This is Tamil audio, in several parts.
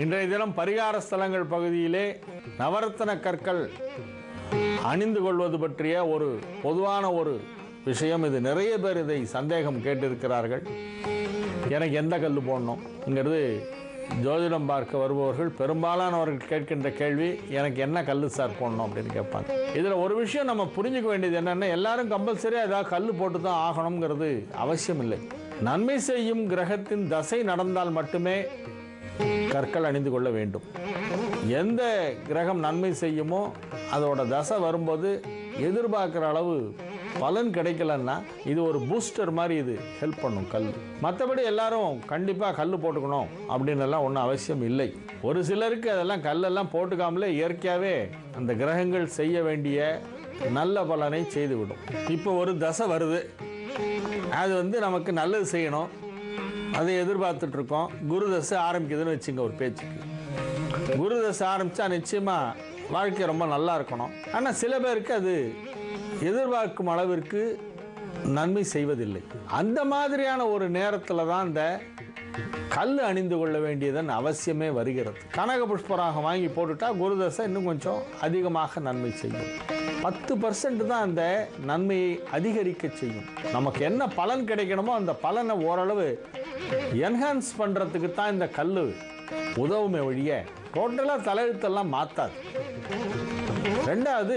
இன்றைய தினம் பரிகார ஸ்தலங்கள் பகுதியிலே நவரத்ன கற்கள் அணிந்து கொள்வது பற்றிய ஒரு பொதுவான ஒரு விஷயம். இது நிறைய பேர் இதை சந்தேகம் கேட்டிருக்கிறார்கள். எனக்கு எந்த கல் போடணுங்கிறது ஜோதிடம் பார்க்க வருபவர்கள் பெரும்பாலானவர்கள் கேட்கின்ற கேள்வி, எனக்கு என்ன கல் சார் போடணும் அப்படின்னு கேட்பாங்க. இதில் ஒரு விஷயம் நம்ம புரிஞ்சுக்க வேண்டியது என்னென்னா, எல்லாரும் கம்பல்சரியாக ஏதாவது கல் போட்டு தான் ஆகணுங்கிறது அவசியம் இல்லை. நன்மை செய்யும் கிரகத்தின் தசை நடந்தால் மட்டுமே கற்கள் அணிந்து கொள்ள வேண்டும். எந்த கிரகம் நன்மை செய்யுமோ அதோட தசை வரும்போது எதிர்பார்க்குற அளவு பலன் கிடைக்கலன்னா இது ஒரு பூஸ்டர் மாதிரி இது ஹெல்ப் பண்ணும் கல். மற்றபடி எல்லாரும் கண்டிப்பாக கல் போட்டுக்கணும் அப்படின்னு எல்லாம் ஒன்றும் அவசியம் இல்லை. ஒரு சிலருக்கு அதெல்லாம் கல்லெல்லாம் போட்டுக்காமலே இயற்கையாகவே அந்த கிரகங்கள் செய்ய வேண்டிய நல்ல பலனை செய்துவிடும். இப்போ ஒரு தசை வருது, அது நமக்கு நல்லது செய்யணும், அதை எதிர்பார்த்துட்ருக்கோம். குரு தசை ஆரம்பிக்குதுன்னு வச்சுங்க ஒரு பேச்சுக்கு. குரு தசை ஆரம்பித்தா நிச்சயமாக வாழ்க்கை ரொம்ப நல்லா இருக்கணும். ஆனால் சில பேருக்கு அது எதிர்பார்க்கும் அளவிற்கு நன்மை செய்வதில்லை. அந்த மாதிரியான ஒரு நேரத்தில் தான் இந்த கல் அணிந்து கொள்ள வேண்டியதன் அவசியமே வருகிறது. கனக புஷ்பராகம் வாங்கி போட்டுட்டா குரு தசை இன்னும் கொஞ்சம் அதிகமாக நன்மை செய்யும். 10% தான் அந்த நன்மையை அதிகரிக்க செய்யும். நமக்கு என்ன பலன் கிடைக்கணுமோ அந்த பலனை ஓரளவு என்ஹான்ஸ் பண்ணுறதுக்கு தான் இந்த கல் உதவுமே ஒழிய டோட்டலாக தலையெழுத்தெல்லாம் மாற்றாது. ரெண்டாவது,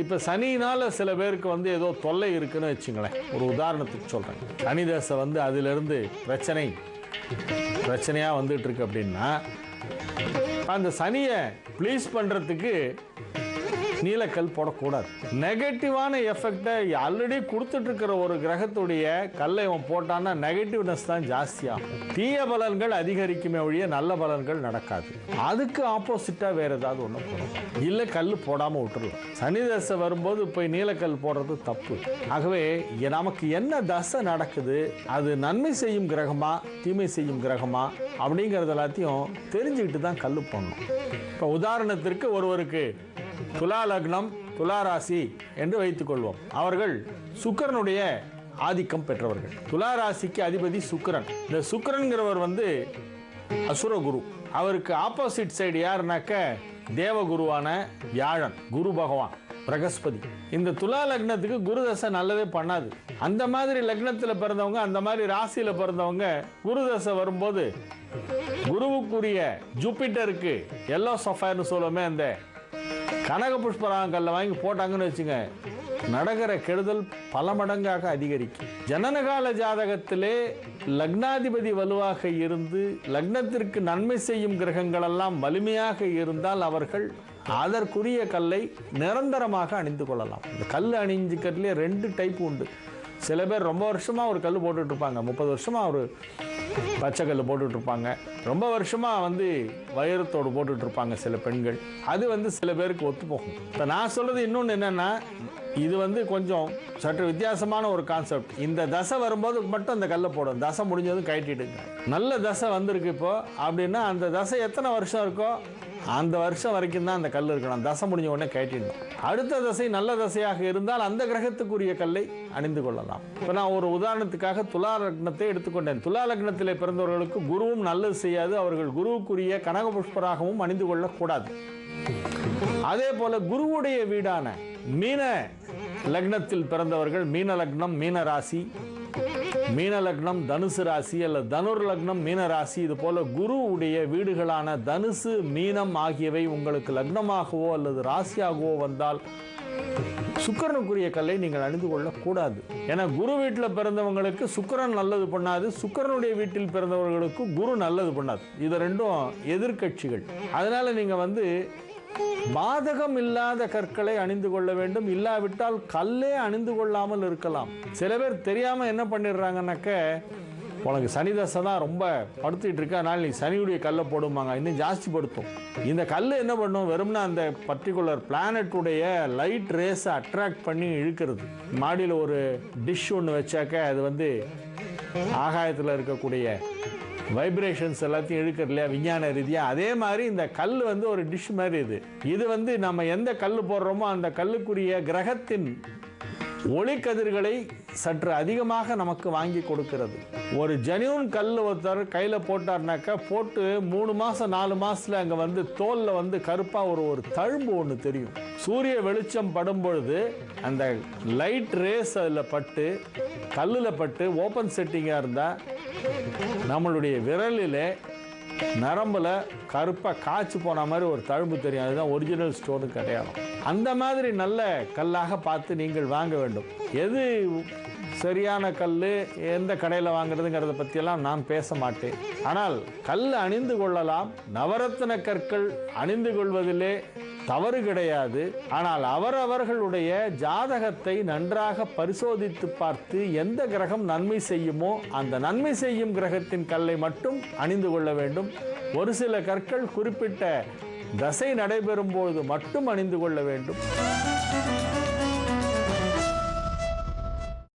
இப்போ சனினால் சில பேருக்கு ஏதோ தொல்லை இருக்குன்னு வச்சுங்களேன். ஒரு உதாரணத்துக்கு சொல்கிறேன். சனி தசை அதிலிருந்து பிரச்சனையாக வந்துட்டு இருக்கு அப்படின்னா, அந்த சனியை ப்ளீஸ் பண்ணுறதுக்கு நீலக்கல் போடக்கூடாது. நெகட்டிவான எஃபெக்டை ஆல்ரெடி கொடுத்துட்டு இருக்கிற ஒரு கிரகத்துடைய கல்லை இவன் போட்டான்னா நெகட்டிவ்னஸ் தான் ஜாஸ்தியாகும். தீய பலன்கள் அதிகரிக்குமே ஒழிய நல்ல பலன்கள் நடக்காது. அதுக்கு ஆப்போசிட்டாக வேறு ஏதாவது ஒன்று போடணும். இல்லை கல் போடாமல் விட்டுருலாம். சனி தசை வரும்போது போய் நீலக்கல் போடுறது தப்பு. ஆகவே நமக்கு என்ன தசை நடக்குது, அது நன்மை செய்யும் கிரகமா தீமை செய்யும் கிரகமா அப்படிங்கிறது எல்லாத்தையும் தெரிஞ்சுக்கிட்டு தான் கல் போடணும். இப்போ உதாரணத்திற்கு ஒருவருக்கு துலா லக்னம் துலா ராசி என்று வைத்துக் கொள்வோம். அவர்கள் சுக்கிரனுடைய ஆதிக்கம் பெற்றவர்கள். துலா ராசிக்கு அதிபதி சுக்கிரன். இந்த சுக்கிரன்கிறவர் அசுரகுரு. அவருக்கு ஆப்போசிட் சைடு யாருனாக்க தேவகுருவான வியாழன், குரு பகவான், பிரகஸ்பதி. இந்த துலா லக்னத்துக்கு குரு தசை நல்லதே பண்ணாது. அந்த மாதிரி லக்னத்தில் பிறந்தவங்க, அந்த மாதிரி ராசியில் பிறந்தவங்க குரு தசை வரும்போது குருவுக்குரிய ஜூபிட்டருக்கு எல்லோ சஃபயர்னு சொல்லுவோமே, அந்த கனக புஷ்பராங்கல்ல வாங்கி போட்டாங்கன்னு வச்சுங்க, நடக்கிற கெடுதல் பல மடங்காக அதிகரிக்கும். ஜனனகால ஜாதகத்திலே லக்னாதிபதி வலுவாக இருந்து லக்னத்திற்கு நன்மை செய்யும் கிரகங்கள் எல்லாம் வலிமையாக இருந்தால் அவர்கள் அதற்குரிய கல்லை நிரந்தரமாக அணிந்து கொள்ளலாம். இந்த கல் அணிஞ்சிக்கிறதுலே 2 டைப் உண்டு. சில பேர் ரொம்ப வருஷமாக ஒரு கல் போட்டுட்டு இருப்பாங்க, 30 வருஷமாக ஒரு பச்சை கல் போட்டுட்ருப்பாங்க, ரொம்ப வருஷமாக வைரத்தோடு போட்டுட்ருப்பாங்க சில பெண்கள். அது சில பேருக்கு ஒத்து போகும். இப்போ நான் சொல்கிறது இன்னொன்று என்னென்னா, இது கொஞ்சம் சற்று வித்தியாசமான ஒரு கான்செப்ட். இந்த தசை வரும்போது மட்டும் அந்த கல்லை போடும், தசை முடிஞ்சதும் கட்டிடுங்க. நல்ல தசை வந்திருக்கு இப்போ அப்படின்னா அந்த தசை எத்தனை வருஷம் இருக்கோ அந்த வருஷம் வரைக்கும் தான் அந்த கல் இருக்கணும். தசை முடிஞ்ச உடனே கட்டிடணும். அடுத்த தசை நல்ல தசையாக இருந்தால் அந்த கிரகத்துக்குரிய கல்லை அணிந்து கொள்ளலாம். இப்போ நான் ஒரு உதாரணத்துக்காக துலா லக்னத்தை எடுத்துக்கொண்டேன். துலா லக்னத்தில் பிறந்தவர்களுக்கு குருவும் நல்லது செய்யாது. அவர்கள் குருவுக்குரிய கனக புஷ்பராகவும் அணிந்து கொள்ளக்கூடாது. அதே போல குருவுடைய வீடான மீன லக்னத்தில் பிறந்தவர்கள், மீன லக்னம் மீன ராசி, மீன லக்னம் தனுசு ராசி அல்ல தனுர் லக்னம் மீன ராசி, இது போல குருவுடைய வீடுகளான தனுசு மீனம் ஆகியவை உங்களுக்கு லக்னமாகவோ அல்லது ராசியாகவோ வந்தால் சுக்கிரனுக்குரிய கல்லை நீங்கள் அணிந்து கொள்ளக்கூடாது. ஏன்னா குரு வீட்டில் பிறந்தவங்களுக்கு சுக்கிரன் நல்லது பண்ணாது, சுக்கிரனுடைய வீட்டில் பிறந்தவர்களுக்கு குரு நல்லது பண்ணாது. இது ரெண்டும் எதிர்கட்சிகள். அதனால நீங்கள் பாதகம் இல்லாத கற்களை அணிந்து கொள்ள வேண்டும். இல்லாவிட்டால் கல்லே அணிந்து கொள்ளாமல் இருக்கலாம். சில பேர் தெரியாமல் என்ன பண்ணிடுறாங்கன்னாக்க, உனக்கு சனி தசை தான் ரொம்ப படுத்திட்டு இருக்க, அதனால் நீ சனியுடைய கல்லை போடுவாங்க, இன்னும் ஜாஸ்தி படுத்தும். இந்த கல் என்ன பண்ணும், வெறும்னா அந்த பர்டிகுலர் பிளானட்டுடைய லைட் ரேஸை அட்ராக்ட் பண்ணி இழுக்கிறது. மாடியில் ஒரு டிஷ் ஒன்று வச்சாக்க அது ஆகாயத்தில் இருக்கக்கூடிய வைப்ரேஷன்ஸ் எல்லாத்தையும் இழுக்கிறது இல்லையா விஞ்ஞான ரீதியாக. அதே மாதிரி இந்த கல் ஒரு டிஷ் மாதிரி. இது நம்ம எந்த கல் போடுறோமோ அந்த கல்லுக்குரிய கிரகத்தின் ஒளிக்கதிர்களை சற்று அதிகமாக நமக்கு வாங்கி கொடுக்கிறது. ஒரு ஜெனியூன் கல் ஒருத்தர் கையில் போட்டார்னாக்கா போட்டு 3 மாதம் 4 மாதத்தில் அங்கே வந்து தோலில் வந்து கருப்பாக ஒரு தழும்பு ஒன்று தெரியும். சூரிய வெளிச்சம் படும் பொழுது அந்த லைட் ரேஸ் அதில் பட்டு கல்லில் பட்டு ஓப்பன் செட்டிங்காக இருந்தால் நம்மளுடைய விரலில் நரம்பில் கருப்பாக காய்ச்சி போன மாதிரி ஒரு தழும்பு தெரியும். அதுதான் ஒரிஜினல் ஸ்டோனுக்கு அடையாளம். அந்த மாதிரி நல்ல கல்லாக பார்த்து நீங்கள் வாங்க வேண்டும். எது சரியான கல், எந்த கடையில் வாங்குறதுங்கிறத பற்றியெல்லாம் நான் பேச மாட்டேன். ஆனால் கல் அணிந்து கொள்ளலாம். நவரத்ன கற்கள் அணிந்து கொள்வதிலே தவறு கிடையாது. ஆனால் அவரவர்களுடைய ஜாதகத்தை நன்றாக பரிசோதித்து பார்த்து எந்த கிரகம் நன்மை செய்யுமோ அந்த நன்மை செய்யும் கிரகத்தின் கல்லை மட்டும் அணிந்து கொள்ள வேண்டும். ஒரு சில கற்கள் குறிப்பிட்ட தசை நடைபெறும் பொழுது மட்டும் அணிந்து கொள்ள வேண்டும்.